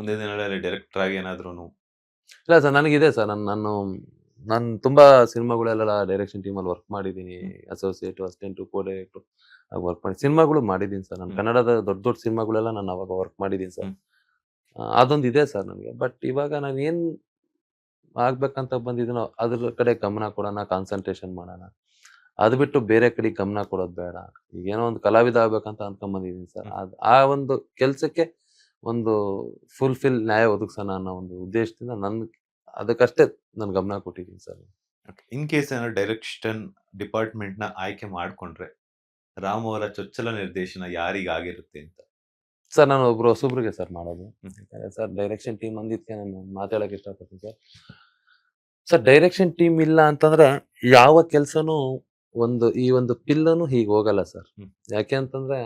ಮುಂದಿನ ದಿನಗಳಲ್ಲಿ ಡೈರೆಕ್ಟರ್ ಆಗಿ ಏನಾದ್ರೂ? ಇಲ್ಲ ಸರ್, ನನಗಿದೆ ಸರ್. ನಾನು ತುಂಬಾ ಸಿನಿಮಾಗಳೆಲ್ಲ ಡೈರೆಕ್ಷನ್ ಟೀಮಲ್ಲಿ ವರ್ಕ್ ಮಾಡಿದ್ದೀನಿ. Associate, assistant, co director work ಮಾಡಿ ಸಿನಿಮಾಗಳು ಮಾಡಿದ್ದೀನಿ ಸರ್. ನಾನು ಕನ್ನಡದ ದೊಡ್ಡ ದೊಡ್ಡ ಸಿನಿಮಾಗಳೆಲ್ಲ ನಾನು ಅವಾಗ ವರ್ಕ್ ಮಾಡಿದ್ದೀನಿ ಸರ್. ಅದೊಂದು ಇದೆ ಸರ್ ನನಗೆ. ಬಟ್ ಇವಾಗ ನಾನು ಏನ್ ಆಗ್ಬೇಕಂತ ಬಂದಿದ್ದೀನೋ ಅದ್ರ ಕಡೆ ಗಮನ ಕೊಡೋಣ, ಕಾನ್ಸಂಟ್ರೇಷನ್ ಮಾಡೋಣ. ಅದು ಬಿಟ್ಟು ಬೇರೆ ಕಡೆ ಗಮನ ಕೊಡೋದು ಬೇಡ. ಈಗೇನೋ ಒಂದು ಕಲಾವಿದ ಆಗ್ಬೇಕಂತ ಅನ್ಕೊಂಡ್ ಬಂದಿದ್ದೀನಿ ಸರ್. ಆ ಒಂದು ಕೆಲ್ಸಕ್ಕೆ ಒಂದು ಫುಲ್ಫಿಲ್ ನ್ಯಾಯ ಒದಗಿಸೋಣ ಅನ್ನೋ ಒಂದು ಉದ್ದೇಶದಿಂದ ಅದಕ್ಕಷ್ಟೇ ನಾನು ಗಮನ ಕೊಟ್ಟಿದ್ದೀನಿ ಸರ್. ಇನ್ ಕೇಸ್ ಏನಾದ್ರು ಡೈರೆಕ್ಷನ್ ಡಿಪಾರ್ಟ್ಮೆಂಟ್ ನ ಆಯ್ಕೆ ಮಾಡ್ಕೊಂಡ್ರೆ ರಾಮ್ ಅವರ ಚೊಚ್ಚಲ ನಿರ್ದೇಶನ ಯಾರಿಗಾಗಿರುತ್ತೆ ಅಂತ? ಸರ್, ನಾನು ಹೊಸೊಬ್ರಿಗೆ ಸರ್ ಮಾಡೋದು. ಸರ್, ಡೈರೆಕ್ಷನ್ ಟೀಮ್ ಅಂದಿದ್ಕೆ ನಾನು ಮಾತಾಡಕ್ ಇಷ್ಟಪಡ್ತೀನಿ ಸರ್. ಸರ್, ಡೈರೆಕ್ಷನ್ ಟೀಮ್ ಇಲ್ಲ ಅಂತಂದ್ರೆ ಯಾವ ಕೆಲ್ಸನೂ ಈ ಒಂದು ಪಿಲ್ಲನು ಹೀಗೆ ಹೋಗಲ್ಲ ಸರ್. ಯಾಕೆ ಅಂತಂದ್ರೆ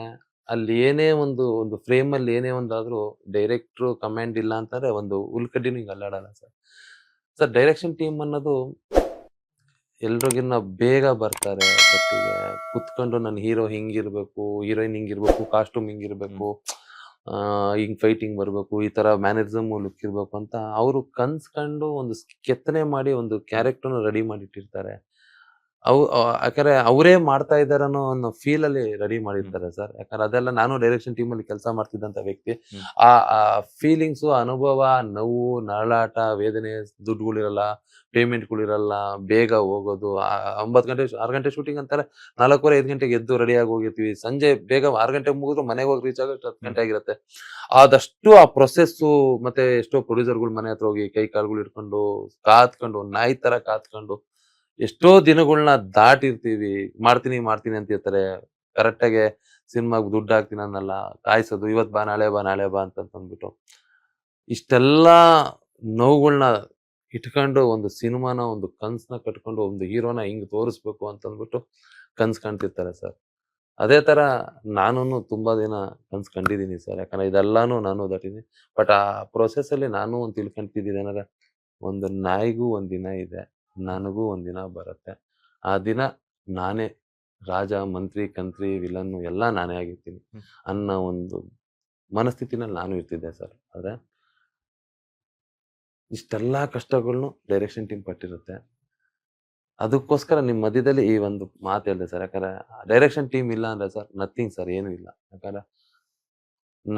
ಅಲ್ಲಿ ಏನೇ ಒಂದು ಫ್ರೇಮ್ ಅಲ್ಲಿ ಏನೇ ಒಂದಾದ್ರೂ ಡೈರೆಕ್ಟ್ರು ಕಮಾಂಡ್ ಇಲ್ಲ ಅಂತಂದ್ರೆ ಒಂದು ಉಲ್ಕಡ್ಡಿನೂ ಹಿಂಗ್ ಅಲ್ಲಾಡಲ್ಲ ಸರ್. ಸರ್, ಡೈರೆಕ್ಷನ್ ಟೀಮ್ ಅನ್ನೋದು ಎಲ್ರಿಗಿನ್ನ ಬೇಗ ಬರ್ತಾರೆ ಜೊತೆಗೆ ಕುತ್ಕೊಂಡು ನನ್ನ ಹೀರೋ ಹಿಂಗಿರ್ಬೇಕು, ಹೀರೋಯಿನ್ ಹಿಂಗಿರ್ಬೇಕು, ಕಾಸ್ಟ್ಯೂಮ್ ಹಿಂಗಿರ್ಬೇಕು, ಹಿಂಗ್ ಫೈಟಿಂಗ್ ಬರ್ಬೇಕು, ಈ ತರ ಮ್ಯಾನರಿಸಮ್ ಲುಕ್ ಇರ್ಬೇಕು ಅಂತ ಅವರು ಕನ್ಸ್ಕೊಂಡು ಒಂದು ಕೆತ್ತನೆ ಮಾಡಿ ಒಂದು ಕ್ಯಾರೆಕ್ಟರ್ನ ರೆಡಿ ಮಾಡಿಟ್ಟಿರ್ತಾರೆ. ಯಾಕಂದ್ರೆ ಅವರೇ ಮಾಡ್ತಾ ಇದಾರೆ ಅನ್ನೋ ಫೀಲ್ ಅಲ್ಲಿ ರೆಡಿ ಮಾಡಿರ್ತಾರೆ ಸರ್. ಯಾಕಂದ್ರೆ ಅದೆಲ್ಲ ನಾನು ಡೈರೆಕ್ಷನ್ ಟೀಮ್ ಅಲ್ಲಿ ಕೆಲಸ ಮಾಡ್ತಿದ್ದಂತ ವ್ಯಕ್ತಿ. ಆ ಫೀಲಿಂಗ್ಸು, ಅನುಭವ, ನೋವು, ನರಳಾಟ, ವೇದನೆ, ದುಡ್ಡುಗಳಿರಲ್ಲ, ಪೇಮೆಂಟ್ಗಳಿರಲ್ಲ, ಬೇಗ ಹೋಗೋದು. 9 ಗಂಟೆ 6 ಗಂಟೆ ಶೂಟಿಂಗ್ ಅಂತಾರೆ, 4:15 5 ಗಂಟೆಗೆ ಎದ್ದು ರೆಡಿಯಾಗಿ ಹೋಗಿರ್ತೀವಿ. ಸಂಜೆ ಬೇಗ 6 ಗಂಟೆಗೆ ಮುಗಿದ್ರು ಮನೆಗೆ ಹೋಗಿ ರೀಚ್ ಆಗೋಷ್ಟು 10 ಗಂಟೆ ಆಗಿರುತ್ತೆ. ಆದಷ್ಟು ಆ ಪ್ರೊಸೆಸ್ಸು, ಮತ್ತೆ ಎಷ್ಟೋ ಪ್ರೊಡ್ಯೂಸರ್ಗಳು ಮನೆ ಹತ್ರ ಹೋಗಿ ಕೈ ಕಾಲುಗಳು ಇಟ್ಕೊಂಡು ಕಾತ್ಕೊಂಡು, ನಾಯಿ ತರ ಕಾತ್ಕೊಂಡು ಎಷ್ಟೋ ದಿನಗಳನ್ನ ದಾಟಿರ್ತೀವಿ. ಮಾಡ್ತೀನಿ ಅಂತ ಇರ್ತಾರೆ. ಕರೆಕ್ಟಾಗಿ ಸಿನಿಮಾಗ್ ದುಡ್ಡು ಹಾಕ್ತೀನಿ ಅನ್ನಲ್ಲ, ಕಾಯ್ಸೋದು, ಇವತ್ ಬಾ ನಾಳೆ ಬಾ ನಾಳೆ ಬಾ ಅಂತಂದ್ಬಿಟ್ಟು ಇಷ್ಟೆಲ್ಲಾ ನೋವುಗಳನ್ನ ಇಟ್ಕೊಂಡು ಒಂದು ಸಿನಿಮಾನ, ಒಂದು ಕನ್ಸನ್ನ ಕಟ್ಕೊಂಡು ಒಂದು ಹೀರೋನ ಹಿಂಗ್ ತೋರಿಸ್ಬೇಕು ಅಂತಂದ್ಬಿಟ್ಟು ಕನ್ಸ್ ಕಾಣ್ತಿರ್ತಾರೆ ಸರ್. ಅದೇ ತರ ನಾನು ತುಂಬಾ ದಿನ ಕನ್ಸ್ ಕಂಡಿದ್ದೀನಿ ಸರ್. ಯಾಕಂದ್ರೆ ಇದೆಲ್ಲಾನು ನಾನು ದಾಟಿದ್ದೀನಿ. ಬಟ್ ಆ ಪ್ರೊಸೆಸ್ ಅಲ್ಲಿ ನಾನು ಒಂದು ತಿಳ್ಕೊಂತಿದ್ದೀನಿ ಏನಂದ್ರೆ, ಒಂದು ನಾಯಿಗೂ ಒಂದ್ ದಿನ ಇದೆ, ನನಗೂ ಒಂದಿನ ಬರುತ್ತೆ. ಆ ದಿನ ನಾನೇ ರಾಜ, ಮಂತ್ರಿ, ಕಂತ್ರಿ, ವಿಲನ್ನು ಎಲ್ಲ ನಾನೇ ಆಗಿರ್ತೀನಿ ಅನ್ನೋ ಒಂದು ಮನಸ್ಥಿತಿನಲ್ಲಿ ನಾನು ಇರ್ತಿದ್ದೆ ಸರ್. ಆದ್ರೆ ಇಷ್ಟೆಲ್ಲಾ ಕಷ್ಟಗಳ್ನು ಡೈರೆಕ್ಷನ್ ಟೀಮ್ ಪಟ್ಟಿರುತ್ತೆ. ಅದಕ್ಕೋಸ್ಕರ ನಿಮ್ ಮಧ್ಯದಲ್ಲಿ ಈ ಒಂದು ಮಾತು ಹೇಳಿದೆ ಸರ್. ಯಾಕಂದ್ರೆ ಡೈರೆಕ್ಷನ್ ಟೀಮ್ ಇಲ್ಲ ಅಂದ್ರೆ ಸರ್ ನಥಿಂಗ್ ಸರ್, ಏನು ಇಲ್ಲ. ಯಾಕಂದ್ರೆ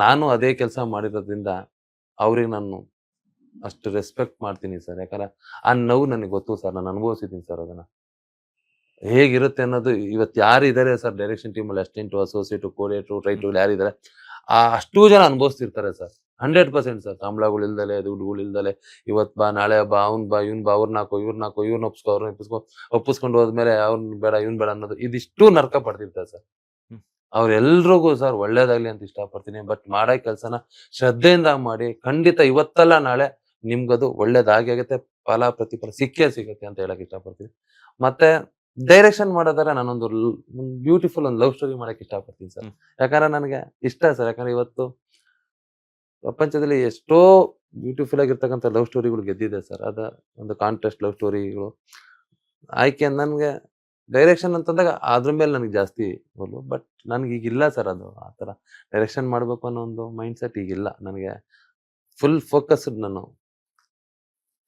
ನಾನು ಅದೇ ಕೆಲಸ ಮಾಡಿರೋದ್ರಿಂದ ಅವ್ರಿಗೆ ನಾನು ಅಷ್ಟು ರೆಸ್ಪೆಕ್ಟ್ ಮಾಡ್ತೀನಿ ಸರ್. ಯಾಕಂದ್ರೆ ಆ ನೋವು ನನಗೆ ಗೊತ್ತು ಸರ್, ನಾನು ಅನುಭವಿಸಿದ್ದೀನಿ ಸರ್ ಅದನ್ನ. ಹೇಗಿರುತ್ತೆ ಅನ್ನೋದು ಇವತ್ತು ಯಾರಿದ್ದಾರೆ ಸರ್ ಡೈರೆಕ್ಷನ್ ಟೀಮ್ ಅಲ್ಲಿ, ಅಸಿಸ್ಟೆಂಟು, ಅಸೋಸಿಯೇಟು, ಕೋರಿಯೇಟ್ರು, ರೈಟ್ರು ಯಾರಿದ್ದಾರೆ, ಅಷ್ಟೂ ಜನ ಅನುಭವಿಸ್ತಿರ್ತಾರೆ ಸರ್. 100% ಸರ್. ಸಂಬಳಗಳು ಇಲ್ದಲೆ, ದುಡ್ಡುಗಳು ಇಲ್ದಲೆ, ಇವತ್ ಬಾ ನಾಳೆ ಬಾ, ಅವ್ನ್ ಬಾ ಇವ್ನ್ ಬಾ, ಅವ್ರನ್ನ ಹಾಕೋ ಇವ್ರನ್ನ ಒಪ್ಸ್ಕೊ, ಅವ್ರನ್ನ ಒಪ್ಪಿಸ್ಕೊಂಡು ಹೋದ್ಮೇಲೆ ಅವ್ನ್ ಬೇಡ ಇವ್ನ್ ಬೇಡ ಅನ್ನೋದು ಇದಿಷ್ಟು ನರ್ಕ ಪಡ್ತಿರ್ತಾರೆ ಸರ್. ಅವ್ರೆಲ್ರಿಗೂ ಸರ್ ಒಳ್ಳೇದಾಗ್ಲಿ ಅಂತ ಇಷ್ಟಪಡ್ತೀನಿ. ಬಟ್ ಮಾಡೋ ಕೆಲ್ಸನ ಶ್ರದ್ಧೆಯಿಂದ ಮಾಡಿ, ಖಂಡಿತ ಇವತ್ತಲ್ಲ ನಾಳೆ ನಿಮ್ಗದು ಒಳ್ಳೇದಾಗಿ ಆಗುತ್ತೆ, ಫಲ ಪ್ರತಿಫಲ ಸಿಕ್ಕೇ ಸಿಗುತ್ತೆ ಅಂತ ಹೇಳಕ್ ಇಷ್ಟಪಡ್ತೀನಿ. ಮತ್ತೆ ಡೈರೆಕ್ಷನ್ ಮಾಡೋದಾದ್ರೆ ನಾನೊಂದು ಬ್ಯೂಟಿಫುಲ್ ಒಂದು ಲವ್ ಸ್ಟೋರಿ ಮಾಡಕ್ ಇಷ್ಟಪಡ್ತೀನಿ ಸರ್. ಯಾಕಂದ್ರೆ ನನಗೆ ಇಷ್ಟ ಸರ್. ಯಾಕಂದ್ರೆ ಇವತ್ತು ಪ್ರಪಂಚದಲ್ಲಿ ಎಷ್ಟೋ ಬ್ಯೂಟಿಫುಲ್ ಆಗಿರ್ತಕ್ಕಂಥ ಲವ್ ಸ್ಟೋರಿಗಳು ಗೆದ್ದಿದೆ ಸರ್. ಅದ ಒಂದು ಕಾಂಟ್ರಾಸ್ಟ್ ಲವ್ ಸ್ಟೋರಿಗಳು ಆಯ್ಕೆ ನನ್ಗೆ ಡೈರೆಕ್ಷನ್ ಅಂತಂದಾಗ ಅದ್ರ ಮೇಲೆ ನನಗೆ ಜಾಸ್ತಿ ಒಲವು. ಬಟ್ ನನ್ಗೆ ಈಗಿಲ್ಲ ಸರ್ ಅದು. ಆತರ ಡೈರೆಕ್ಷನ್ ಮಾಡ್ಬೇಕು ಅನ್ನೋ ಒಂದು ಮೈಂಡ್ ಸೆಟ್ ಈಗಿಲ್ಲ ನನಗೆ. ಫುಲ್ ಫೋಕಸ್ಡ್ ನಾನು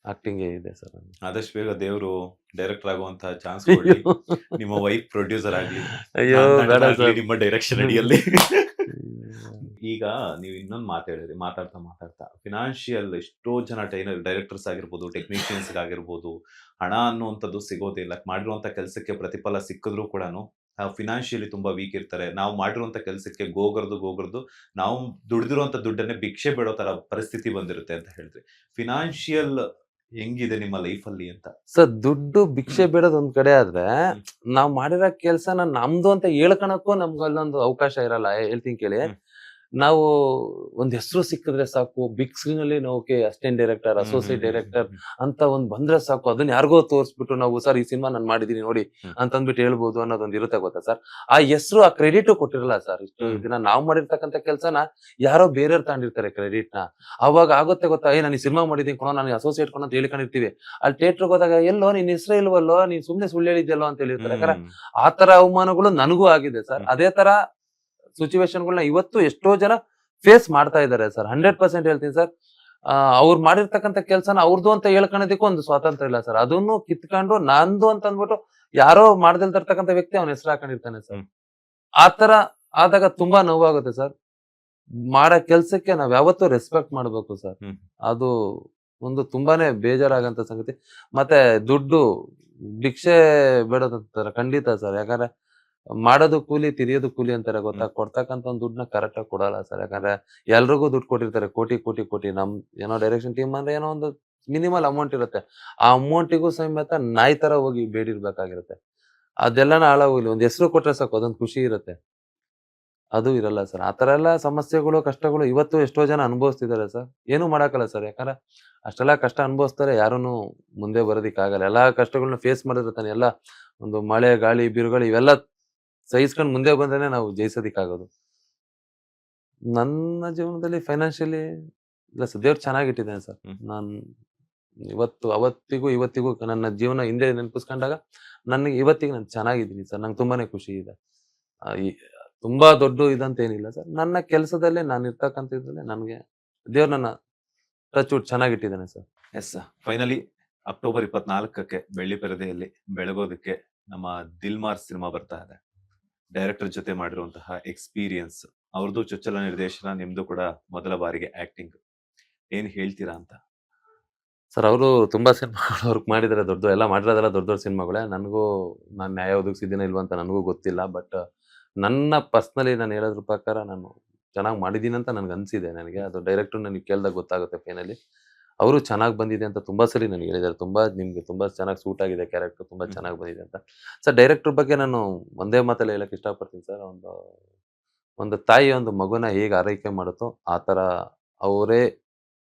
ಆಕ್ಟಿಂಗ್ ಇದೆ ಸರ್. ಆದಷ್ಟು ಬೇಗ ದೇವರು ಡೈರೆಕ್ಟರ್ ಆಗುವಂತ ಚಾನ್ಸ್ ಕೊಡ್ಲಿ. ನಿಮ್ಮ ವೈಫ್ ಪ್ರೊಡ್ಯೂಸರ್ ಆಗ್ಲಿ, ಅಯ್ಯೋ ಬೇಡ ಸರ್. ನಿಮ್ಮ ಡೈರೆಕ್ಷನ್ ಅಡಿಯಲ್ಲಿ. ಈಗ ನೀವು ಇನ್ನೊಂದು ಮಾತಾಡಿದ್ರಿ, ಮಾತಾಡ್ತಾ ಫಿನಾನ್ಷಿಯಲ್ ಎಷ್ಟೋ ಜನ ಡೈರೆಕ್ಟರ್ಸ್ ಆಗಿರ್ಬೋದು, ಟೆಕ್ನಿಷಿಯನ್ಸ್ ಆಗಿರ್ಬೋದು, ಹಣ ಅನ್ನುವಂಥದ್ದು ಸಿಗೋದಿಲ್ಲ. ಮಾಡಿರುವಂತ ಕೆಲಸಕ್ಕೆ ಪ್ರತಿಫಲ ಸಿಕ್ಕಿದ್ರು ಕೂಡ ಫಿನಾನ್ಷಿಯಲಿ ತುಂಬಾ ವೀಕ್ ಇರ್ತಾರೆ. ನಾವು ಮಾಡಿರುವಂತ ಕೆಲಸಕ್ಕೆ ಗೋಗರ್ದು ನಾವು ದುಡಿದಿರುವಂತ ದುಡ್ಡನ್ನೇ ಭಿಕ್ಷೆ ಬೇಡೋ ತರ ಪರಿಸ್ಥಿತಿ ಬಂದಿರುತ್ತೆ ಅಂತ ಹೇಳಿದ್ರಿ. ಫಿನಾನ್ಷಿಯಲ್ ಹೆಂಗಿದೆ ನಿಮ್ಮ ಲೈಫ್ ಅಲ್ಲಿ ಅಂತ? ಸರ್, ದುಡ್ಡು ಭಿಕ್ಷೆ ಬೇಡೋದ್ ಒಂದ್ ಕಡೆ ಆದ್ರೆ, ನಾವ್ ಮಾಡಿರೋ ಕೆಲ್ಸನ ನಮ್ದು ಅಂತ ಹೇಳ್ಕೊಳಕ್ಕೂ ನಮ್ಗೆ ಅಲ್ಲೊಂದು ಅವಕಾಶ ಇರಲ್ಲ. ಹೇಳ್ತೀನಿ ಕೇಳಿ. ನಾವು ಒಂದ್ ಹೆಸರು ಸಿಕ್ಕಿದ್ರೆ ಸಾಕು, ಬಿಗ್ ಸ್ಕ್ರೀನ್ ಅಲ್ಲಿ ನಾವು ಅಸಿಸ್ಟೆಂಟ್ ಡೈರೆಕ್ಟರ್, ಅಸೋಸಿಯೇಟ್ ಡೈರೆಕ್ಟರ್ ಅಂತ ಒಂದ್ ಬಂದ್ರೆ ಸಾಕು, ಅದನ್ನ ಯಾರಿಗೋ ತೋರಿಸ್ಬಿಟ್ಟು ನಾವು ಸರ್ ಈ ಸಿನಿಮಾ ನಾನು ಮಾಡಿದೀನಿ ನೋಡಿ ಅಂತಂದ್ಬಿಟ್ಟು ಹೇಳ್ಬೋದು ಅನ್ನೋದೊಂದು ಇರುತ್ತೆ ಗೊತ್ತಾ ಸರ್. ಆ ಹೆಸರು, ಆ ಕ್ರೆಡಿಟ್ ಕೊಟ್ಟಿರಲ್ಲ ಸರ್. ಇಷ್ಟು ದಿನ ನಾವು ಮಾಡಿರ್ತಕ್ಕಂಥ ಕೆಲ್ಸನ ಯಾರೋ ಬೇರೆಯವ್ರು ತಗೊಂಡಿರ್ತಾರೆ ಕ್ರೆಡಿಟ್ ನ. ಅವಾಗ ಆಗುತ್ತೆ ಗೊತ್ತಾ, ನಾನು ಈ ಸಿನಿಮಾ ಮಾಡಿದೀನಿ ಕೊನೋ, ನಾನು ಅಸೋಸಿಯೇಟ್ ಕೊನೋ ಅಂತ ಹೇಳ್ಕೊಂಡಿರ್ತೀವಿ. ಅಲ್ಲಿ ಥಿಯೇಟರ್ ಹೋದಾಗ ಎಲ್ಲೋ ನಿನ್ ಹೆಸರು ಇಲ್ವಲ್ಲೋ, ನೀನ್ ಸುಮ್ನೆ ಸುಳ್ಳು ಹೇಳಿದ್ಯಲ್ಲೋ ಅಂತ ಹೇಳಿರ್ತಾರೆ. ಯಾಕಂದ್ರೆ ಆ ತರ ಅವಮಾನಗಳು ನನಗೂ ಆಗಿದೆ ಸರ್. ಅದೇ ತರ ಸಿಚುವೇಶನ್ಗಳನ್ನ ಇವತ್ತು ಎಷ್ಟೋ ಜನ ಫೇಸ್ ಮಾಡ್ತಾ ಇದ್ದಾರೆ ಸರ್. 100% ಹೇಳ್ತೀನಿ ಸರ್. ಅವ್ರು ಮಾಡಿರ್ತಕ್ಕಂಥ ಕೆಲ್ಸನ ಅವ್ರದ್ದು ಅಂತ ಹೇಳ್ಕೊಳೋದಕ್ಕೂ ಒಂದು ಸ್ವಾತಂತ್ರ್ಯ ಇಲ್ಲ ಸರ್. ಅದನ್ನು ಕಿತ್ಕೊಂಡು ನಂದು ಅಂತ ಅಂದ್ಬಿಟ್ಟು ಯಾರೋ ಮಾಡ್ದಿಲ್ದಿರ್ತಕ್ಕಂಥ ವ್ಯಕ್ತಿ ಅವನ ಹೆಸರು ಹಾಕೊಂಡಿರ್ತಾನೆ ಸರ್. ಆತರ ಆದಾಗ ತುಂಬಾ ನೋವಾಗುತ್ತೆ ಸರ್. ಮಾಡೋ ಕೆಲ್ಸಕ್ಕೆ ನಾವ್ ಯಾವತ್ತೂ ರೆಸ್ಪೆಕ್ಟ್ ಮಾಡ್ಬೇಕು ಸರ್. ಅದು ಒಂದು ತುಂಬಾನೇ ಬೇಜಾರಾಗಂತ ಸಂಗತಿ. ಮತ್ತೆ ದುಡ್ಡು ಭಿಕ್ಷೆ ಬೇಡದಂತಾರ ಖಂಡಿತ ಸರ್. ಯಾಕಂದ್ರೆ ಮಾಡೋದು ಕೂಲಿ ತಿರಿಯೋದು ಕೂಲಿ ಅಂತಾರೆ ಗೊತ್ತಾ. ಕೊಡ್ತಕ್ಕಂತ ಒಂದು ದುಡ್ಡನ್ನ ಕರೆಕ್ಟ್ ಆಗಿ ಕೊಡಲ್ಲ ಸರ್. ಯಾಕಂದ್ರೆ ಎಲ್ರಿಗೂ ದುಡ್ಡು ಕೊಟ್ಟಿರ್ತಾರೆ ಕೋಟಿ ಕೋಟಿ ಕೋಟಿ. ನಮ್ ಏನೋ ಡೈರೆಕ್ಷನ್ ಟೀಮ್ ಅಂದ್ರೆ ಏನೋ ಒಂದು ಮಿನಿಮಲ್ ಅಮೌಂಟ್ ಇರುತ್ತೆ. ಆ ಅಮೌಂಟಿಗೂ ಸಮೇತ ನಾಯಿ ತರ ಹೋಗಿ ಬೇಡಿರ್ಬೇಕಾಗಿರುತ್ತೆ. ಅದೆಲ್ಲನ ಹಾಳಾಗೋಗ್ಲಿ, ಒಂದ್ ಹೆಸರು ಕೊಟ್ರೆ ಸಾಕು, ಅದೊಂದು ಖುಷಿ ಇರುತ್ತೆ. ಅದು ಇರಲ್ಲ ಸರ್. ಆತರ ಎಲ್ಲ ಸಮಸ್ಯೆಗಳು ಕಷ್ಟಗಳು ಇವತ್ತು ಎಷ್ಟೋ ಜನ ಅನುಭವಿಸ್ತಿದ್ದಾರೆ ಸರ್. ಏನು ಮಾಡಕ್ಕಲ್ಲ ಸರ್. ಯಾಕಂದ್ರೆ ಅಷ್ಟೆಲ್ಲ ಕಷ್ಟ ಅನುಭವಿಸ್ತಾರೆ, ಯಾರೂನು ಮುಂದೆ ಬರೋದಿಕ್ಕಾಗಲ್ಲ. ಎಲ್ಲಾ ಕಷ್ಟಗಳನ್ನ ಫೇಸ್ ಮಾಡಿರ್ತಾನೆ. ಎಲ್ಲ ಒಂದು ಮಳೆ ಗಾಳಿ ಬಿರುಗಾಳಿ ಇವೆಲ್ಲ ಸಹಿಸ್ಕೊಂಡು ಮುಂದೆ ಬಂದ್ರೆ ನಾವು ಜಯಿಸೋದಿಕ್ಕಾಗೋದು. ನನ್ನ ಜೀವನದಲ್ಲಿ ಫೈನಾನ್ಷಿಯಲಿ ಇಲ್ಲ ಸರ್, ದೇವ್ರು ಚೆನ್ನಾಗಿಟ್ಟಿದ್ದಾನೆ ಸರ್. ನಾನ್ ಅವತ್ತಿಗೂ ಇವತ್ತಿಗೂ ನನ್ನ ಜೀವನ ಹಿಂದೆ ನೆನಪಿಸ್ಕೊಂಡಾಗ ನನಗೆ ಇವತ್ತಿಗೆ ನಾನು ಚೆನ್ನಾಗಿದ್ದೀನಿ ಸರ್. ನಂಗೆ ತುಂಬಾನೇ ಖುಷಿ ಇದೆ. ಈ ತುಂಬಾ ದೊಡ್ಡ ಇದಂತ ಏನಿಲ್ಲ ಸರ್. ನನ್ನ ಕೆಲಸದಲ್ಲೇ ನಾನು ಇರ್ತಕ್ಕಂಥ ಇದ್ರಲ್ಲೇ ನನಗೆ ದೇವ್ರು ನನ್ನ ಟಚ್ ವುಡ್ ಚೆನ್ನಾಗಿಟ್ಟಿದ್ದಾನೆ ಸರ್. ಎಸ್ ಫೈನಲಿ ಅಕ್ಟೋಬರ್ 24ಕ್ಕೆ ಬೆಳ್ಳಿ ಪರದೆಯಲ್ಲಿ ಬೆಳಗೋದಕ್ಕೆ ನಮ್ಮ ದಿಲ್ಮಾರ್ ಸಿನಿಮಾ ಬರ್ತಾ ಇದೆ. ಡೈರೆಕ್ಟರ್ ಜೊತೆ ಮಾಡಿರುವಂತಹ ಎಕ್ಸ್ಪೀರಿಯನ್ಸ್, ಅವ್ರದ್ದು ಚೊಚ್ಚಲ ನಿರ್ದೇಶನ, ನಿಮ್ದು ಕೂಡ ಮೊದಲ ಬಾರಿಗೆ ಆಕ್ಟಿಂಗ್, ಏನ್ ಹೇಳ್ತೀರಾ ಅಂತ? ಸರ್ ಅವರು ತುಂಬಾ ಸಿನಿಮಾಗಳು ವರ್ಕ್ ಮಾಡಿದ್ದಾರೆ. ಎಲ್ಲ ಮಾಡಿರೋದೆಲ್ಲ ದೊಡ್ಡ ದೊಡ್ಡ ಸಿನಿಮಾಗಳೇ. ನನಗೂ ನಾನು ನ್ಯಾಯ ಒದಗಿಸಿದ್ದೀನ ಇಲ್ವಾ ಅಂತ ನನಗೂ ಗೊತ್ತಿಲ್ಲ. ಬಟ್ ನನ್ನ ಪರ್ಸ್ನಲಿ ನಾನು ಹೇಳೋದ್ರ ಪ್ರಕಾರ ನಾನು ಚೆನ್ನಾಗಿ ಮಾಡಿದ್ದೀನಿ ಅಂತ ನನ್ಗೆ ಅನ್ಸಿದೆ. ನನಗೆ ಅದು ಡೈರೆಕ್ಟರ್ ನನಗೆ ಕೇಳಿದಾಗ ಗೊತ್ತಾಗುತ್ತೆ ಫೈನಲಿ. ಅವರು ಚೆನ್ನಾಗಿ ಬಂದಿದೆ ಅಂತ ತುಂಬಾ ಸರಿ ನನಗೆ ಹೇಳಿದ್ದಾರೆ. ನಿಮ್ಗೆ ತುಂಬಾ ಚೆನ್ನಾಗಿ ಸೂಟ್ ಆಗಿದೆ ಕ್ಯಾರೆಕ್ಟರ್, ತುಂಬಾ ಚೆನ್ನಾಗಿ ಬಂದಿದೆ ಅಂತ. ಸರ್ ಡೈರೆಕ್ಟರ್ ಬಗ್ಗೆ ನಾನು ಒಂದೇ ಮಾತಲ್ಲಿ ಹೇಳಕ್ ಇಷ್ಟಪಡ್ತೀನಿ ಸರ್. ಒಂದು ತಾಯಿ ಒಂದು ಮಗುನ ಹೇಗೆ ಆರೈಕೆ ಮಾಡುತ್ತೋ ಆ ತರ ಅವರೇ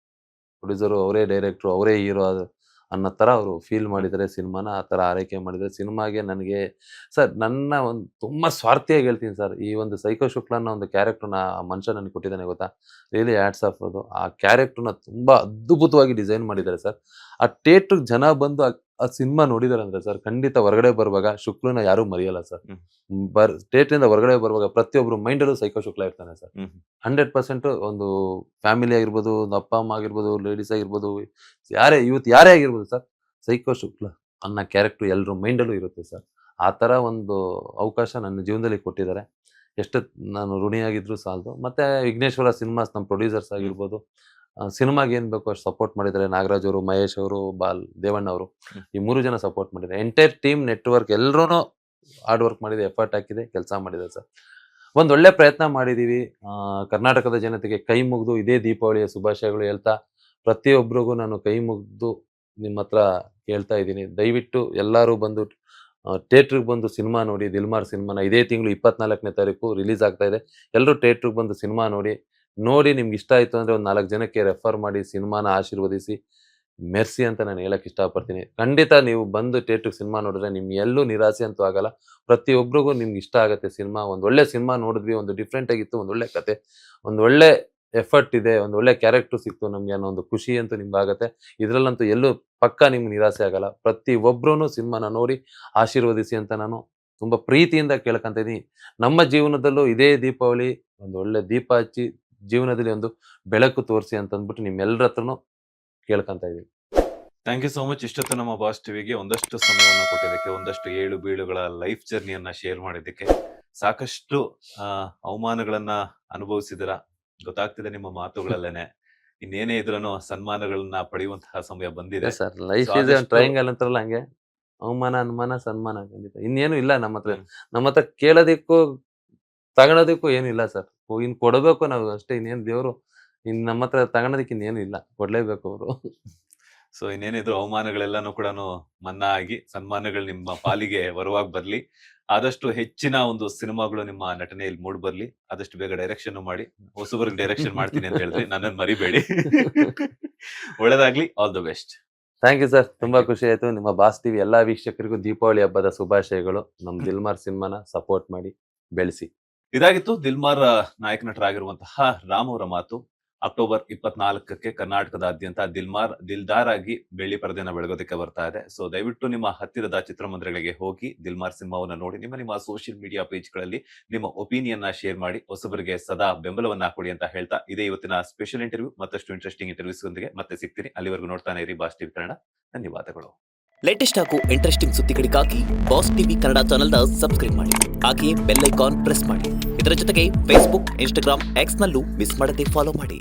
ಪ್ರೊಡ್ಯೂಸರು, ಅವರೇ ಡೈರೆಕ್ಟ್ರು, ಅವರೇ ಹೀರೋ ಅನ್ನೋ ತರ ಅವರು ಫೀಲ್ ಮಾಡಿದ್ದಾರೆ ಸಿನಿಮಾನ. ಆ ತರ ಆರೈಕೆ ಮಾಡಿದ್ದಾರೆ ಸಿನಿಮಾಗೆ. ನನಗೆ ಸರ್ ನನ್ನ ಒಂದು ತುಂಬಾ ಸ್ವಾರ್ಥಿಯಾಗಿ ಹೇಳ್ತೀನಿ ಸರ್, ಈ ಒಂದು ಸೈಕೋ ಶುಕ್ಲ ಅನ್ನೋ ಒಂದು ಕ್ಯಾರೆಕ್ಟರ್ನ ಮನುಷ್ಯ ನನಗೆ ಕೊಟ್ಟಿದ್ದಾನೆ ಗೊತ್ತಾ. Really hats off. ಅದು ಆ ಕ್ಯಾರೆಕ್ಟರ್ನ ತುಂಬಾ ಅದ್ಭುತವಾಗಿ ಡಿಸೈನ್ ಮಾಡಿದ್ದಾರೆ ಸರ್. ಆ ಥಿಯೇಟರ್ ಜನ ಬಂದು ಆ ಸಿನಿಮಾ ನೋಡಿದಾರೆ ಅಂದ್ರೆ ಸರ್ ಖಂಡಿತ ಹೊರಗಡೆ ಬರುವಾಗ ಶುಕ್ಲನ ಯಾರು ಮರೆಯಲ್ಲ ಸರ್. ಥಿಯೇಟರ್ ಹೊರಗಡೆ ಬರುವಾಗ ಪ್ರತಿಯೊಬ್ರು ಮೈಂಡಲ್ಲೂ ಸೈಕೋ ಶುಕ್ಲ ಇರ್ತಾನೆ ಸರ್. 100% ಒಂದು ಫ್ಯಾಮಿಲಿ ಆಗಿರ್ಬೋದು, ಒಂದು ಅಪ್ಪ ಅಮ್ಮ ಆಗಿರ್ಬೋದು, ಲೇಡೀಸ್ ಆಗಿರ್ಬೋದು, ಯಾರೇ ಆಗಿರ್ಬೋದು ಸರ್, ಸೈಕೋ ಶುಕ್ಲ ಅನ್ನೋ ಕ್ಯಾರೆಕ್ಟರ್ ಎಲ್ಲರ ಮೈಂಡಲ್ಲೂ ಇರುತ್ತೆ ಸರ್. ಆ ತರ ಒಂದು ಅವಕಾಶ ನನ್ನ ಜೀವನದಲ್ಲಿ ಕೊಟ್ಟಿದ್ದಾರೆ. ಎಷ್ಟು ನಾನು ಋಣಿಯಾಗಿದ್ರು ಸಾಲದು. ಮತ್ತೆ ವಿಘ್ನೇಶ್ವರ ಸಿನಿಮಾಸ್ ನಮ್ಮ ಪ್ರೊಡ್ಯೂಸರ್ಸ್ ಆಗಿರ್ಬೋದು, ಸಿನಿಮಾಗೆ ಏನ್ ಬೇಕೋ ಅಷ್ಟು ಸಪೋರ್ಟ್ ಮಾಡಿದ್ದಾರೆ. ನಾಗರಾಜ್ ಅವರು, ಮಹೇಶ್ ಅವರು, ದೇವಣ್ಣ ಅವರು, ಈ 3 ಜನ ಸಪೋರ್ಟ್ ಮಾಡಿದ್ದಾರೆ. ಎಂಟೈರ್ ಟೀಮ್ ನೆಟ್ವರ್ಕ್ ಎಲ್ರೂ ಹಾರ್ಡ್ ವರ್ಕ್ ಮಾಡಿದೆ, ಎಫರ್ಟ್ ಹಾಕಿದೆ, ಕೆಲಸ ಮಾಡಿದೆ ಸರ್. ಒಂದ್ ಒಳ್ಳೆ ಪ್ರಯತ್ನ ಮಾಡಿದೀವಿ. ಕರ್ನಾಟಕದ ಜನತೆಗೆ ಕೈ ಮುಗಿದು ಇದೇ ದೀಪಾವಳಿಯ ಶುಭಾಶಯಗಳು ಹೇಳ್ತಾ, ಪ್ರತಿಯೊಬ್ಬರಿಗೂ ನಾನು ಕೈ ಮುಗಿದು ನಿಮ್ಮ ಹತ್ರ ಕೇಳ್ತಾ ಇದ್ದೀನಿ, ದಯವಿಟ್ಟು ಎಲ್ಲರೂ ಬಂದು ಥಿಯೇಟ್ರಿಗೆ ಬಂದು ಸಿನಿಮಾ ನೋಡಿ. ದಿಲ್ಮಾರ್ ಸಿನಿಮಾನ ಇದೇ ತಿಂಗಳು 24ನೇ ತಾರೀಕು ರಿಲೀಸ್ ಆಗ್ತಾ ಇದೆ. ಎಲ್ಲರೂ ಥಿಯೇಟ್ರಿಗೆ ಬಂದು ಸಿನಿಮಾ ನೋಡಿ ನಿಮ್ಗೆ ಇಷ್ಟ ಆಯ್ತು ಅಂದ್ರೆ ಒಂದು 4 ಜನಕ್ಕೆ ರೆಫರ್ ಮಾಡಿ ಸಿನಿಮಾನ ಆಶೀರ್ವದಿಸಿ ಮೆರ್ಸಿ ಅಂತ ನಾನು ಹೇಳಕ್ ಇಷ್ಟಪಡ್ತೀನಿ. ಖಂಡಿತ ನೀವು ಬಂದು ಥಿಯೇಟ್ರಿಗೆ ಸಿನಿಮಾ ನೋಡಿದ್ರೆ ನಿಮ್ಗೆ ಎಲ್ಲೂ ನಿರಾಸೆ ಅಂತೂ ಆಗಲ್ಲ. ಪ್ರತಿಯೊಬ್ಬರಿಗೂ ನಿಮ್ಗೆ ಇಷ್ಟ ಆಗುತ್ತೆ ಸಿನಿಮಾ. ಒಂದು ಒಳ್ಳೆ ಸಿನಿಮಾ ನೋಡಿದ್ವಿ, ಒಂದು ಡಿಫ್ರೆಂಟ್ ಆಗಿತ್ತು, ಒಂದು ಒಳ್ಳೆ ಕತೆ, ಒಂದು ಒಳ್ಳೆ ಎಫರ್ಟ್ ಇದೆ, ಒಂದು ಒಳ್ಳೆ ಕ್ಯಾರೆಕ್ಟರ್ ಸಿಕ್ತು ನಮ್ಗೆ ಅನ್ನೋ ಒಂದು ಖುಷಿ ಅಂತೂ ನಿಮ್ಗೆ ಆಗುತ್ತೆ. ಇದ್ರಲ್ಲಂತೂ ಎಲ್ಲೂ ಪಕ್ಕಾ ನಿಮ್ಗೆ ನಿರಾಸೆ ಆಗಲ್ಲ. ಪ್ರತಿಯೊಬ್ಬರೂ ಸಿನಿಮಾನ ನೋಡಿ ಆಶೀರ್ವದಿಸಿ ಅಂತ ನಾನು ತುಂಬಾ ಪ್ರೀತಿಯಿಂದ ಕೇಳ್ಕೊಂತ ಇದೀನಿ. ನಮ್ಮ ಜೀವನದಲ್ಲೂ ಇದೇ ದೀಪಾವಳಿ ಒಂದು ಒಳ್ಳೆ ದೀಪ ಹಚ್ಚಿ ಜೀವನದಲ್ಲಿ ಒಂದು ಬೆಳಕು ತೋರಿಸಿ ಅಂತ ಅಂದ್ಬಿಟ್ಟು ನಿಮ್ಮೆಲ್ಲರ ಹತ್ರನೂ ಕೇಳ್ಕೊಂತ ಇದೀನಿ. Thank you so much. ಇಷ್ಟೊತ್ತು ನಮ್ಮ ಬಾಸ್ ಟಿವಿಗೆ ಒಂದಷ್ಟು ಸಮಯವನ್ನು ಕೊಟ್ಟಿದ್ದಕ್ಕೆ, ಒಂದಷ್ಟು ಏಳು ಬೀಳುಗಳ ಲೈಫ್ ಜರ್ನಿಯನ್ನ ಶೇರ್ ಮಾಡಿದ್ದಕ್ಕೆ, ಸಾಕಷ್ಟು ಅವಮಾನಗಳನ್ನ ಅನುಭವಿಸಿದಿರ ಗೊತ್ತಾಗ್ತಿದೆ ನಿಮ್ಮ ಮಾತುಗಳಲ್ಲೇನೆ. ಇನ್ನೇನೇ ಇದ್ರೂ ಸನ್ಮಾನಗಳನ್ನ ಪಡೆಯುವಂತಹ ಸಮಯ ಬಂದಿದೆ ಸರ್. ಲೈಫ್ ಇಸ್ ಟ್ರಯಾಂಗಲ್ ಅಂತಾರಲ್ಲ, ಹಂಗೆ ಅವಮಾನ, ಅನುಮಾನ, ಸನ್ಮಾನ. ಖಂಡಿತ ಇನ್ನೇನು ಇಲ್ಲ ನಮ್ಮ ಹತ್ರ ಕೇಳೋದಿಕ್ಕೂ ತಗೊಳೋದಕ್ಕೂ ಏನು ಇಲ್ಲ ಸರ್. ಇನ್ ಕೊಡಬೇಕು ನಾವು ಅಷ್ಟೇ. ಇನ್ನೇನು ದೇವ್ರು ನಮ್ಮ ಹತ್ರ ತಗೊಳೋದಕ್ಕೆ ಇನ್ನೇನು ಇಲ್ಲ, ಕೊಡ್ಲೇಬೇಕು ಅವರು. ಸೊ ಇನ್ನೇನಿದ್ರು ಅವಮಾನಗಳೆಲ್ಲಾನು ಕೂಡ ಮನ್ನಾ ಆಗಿ ಸನ್ಮಾನಗಳು ನಿಮ್ಮ ಪಾಲಿಗೆ ಬರುವಾಗ ಬರ್ಲಿ. ಆದಷ್ಟು ಹೆಚ್ಚಿನ ಒಂದು ಸಿನಿಮಾಗಳು ನಿಮ್ಮ ನಟನೆಯಲ್ಲಿ ಮೂಡ್ ಬರ್ಲಿ. ಆದಷ್ಟು ಬೇಗ ಡೈರೆಕ್ಷನ್ ಮಾಡಿ. ಹೊಸಬರ್ಗ್ ಡೈರೆಕ್ಷನ್ ಮಾಡ್ತೀನಿ ಅಂತ ಹೇಳಿದ್ರೆ ನನ್ನನ್ನು ಮರಿಬೇಡಿ. ಒಳ್ಳೇದಾಗ್ಲಿ. All the best. Thank you sir. ತುಂಬಾ ಖುಷಿ ಆಯ್ತು. ನಿಮ್ಮ ಬಾಸ್ ಟಿವಿ ಎಲ್ಲಾ ವೀಕ್ಷಕರಿಗೂ ದೀಪಾವಳಿ ಹಬ್ಬದ ಶುಭಾಶಯಗಳು. ನಮ್ ದಿಲ್ಮಾರ್ ಸಿನಿಮಾನ ಸಪೋರ್ಟ್ ಮಾಡಿ ಬೆಳೆಸಿ. ಇದಾಗಿತ್ತು ದಿಲ್ಮಾರ್ ನಾಯಕ ನಟರಾಗಿರುವಂತಹ ರಾಮ್ ಅವರ ಮಾತು. ಅಕ್ಟೋಬರ್ 24ಕ್ಕೆ ಕರ್ನಾಟಕದಾದ್ಯಂತ ದಿಲ್ದಾರ್ ಆಗಿ ಬೆಳ್ಳಿ ಪರದೆನ ಬೆಳಗೋದಕ್ಕೆ ಬರ್ತಾ ಇದೆ. ಸೊ ದಯವಿಟ್ಟು ನಿಮ್ಮ ಹತ್ತಿರದ ಚಿತ್ರಮಂದಿರಗಳಿಗೆ ಹೋಗಿ ದಿಲ್ಮಾರ್ ಸಿನಿಮಾವನ್ನ ನೋಡಿ ನಿಮ್ಮ ಸೋಷಿಯಲ್ ಮೀಡಿಯಾ ಪೇಜ್ಗಳಲ್ಲಿ ನಿಮ್ಮ ಒಪಿನಿಯನ್ ಶೇರ್ ಮಾಡಿ ಹೊಸಬರಿಗೆ ಸದಾ ಬೆಂಬಲವನ್ನ ಕೊಡಿ ಅಂತ ಹೇಳ್ತಾ ಇದೇ ಇವತ್ತಿನ ಸ್ಪೆಷಲ್ ಇಂಟರ್ವ್ಯೂ. ಮತ್ತಷ್ಟು ಇಂಟ್ರೆಸ್ಟಿಂಗ್ ಇಂಟರ್ವ್ಯೂಸ್ ಒಂದಿಗೆ ಮತ್ತೆ ಸಿಗ್ತೀನಿ. ಅಲ್ಲಿವರೆಗೂ ನೋಡ್ತಾನೆ ಇರಿ ಬಾಸ್ ಟಿವಿ ಕನ್ನಡ. ಧನ್ಯವಾದಗಳು. ಲೇಟೆಸ್ಟ್ ಹಾಗೂ ಇಂಟ್ರೆಸ್ಟಿಂಗ್ ಸುದ್ದಿಗಳಿಗಾಗಿ ಬಾಸ್ ಟಿವಿ ಕನ್ನಡ ಚಾನೆಲ್ನ ಸಬ್ಸ್ಕ್ರೈಬ್ ಮಾಡಿ. ಹಾಗೆಯೇ ಬೆಲ್ ಐಕಾನ್ ಪ್ರೆಸ್ ಮಾಡಿ. ಇದರ ಜೊತೆಗೆ ಫೇಸ್ಬುಕ್, ಇನ್ಸ್ಟಾಗ್ರಾಮ್, ಎಕ್ಸ್ ನಲ್ಲೂ ಮಿಸ್ ಮಾಡದೆ ಫಾಲೋ ಮಾಡಿ.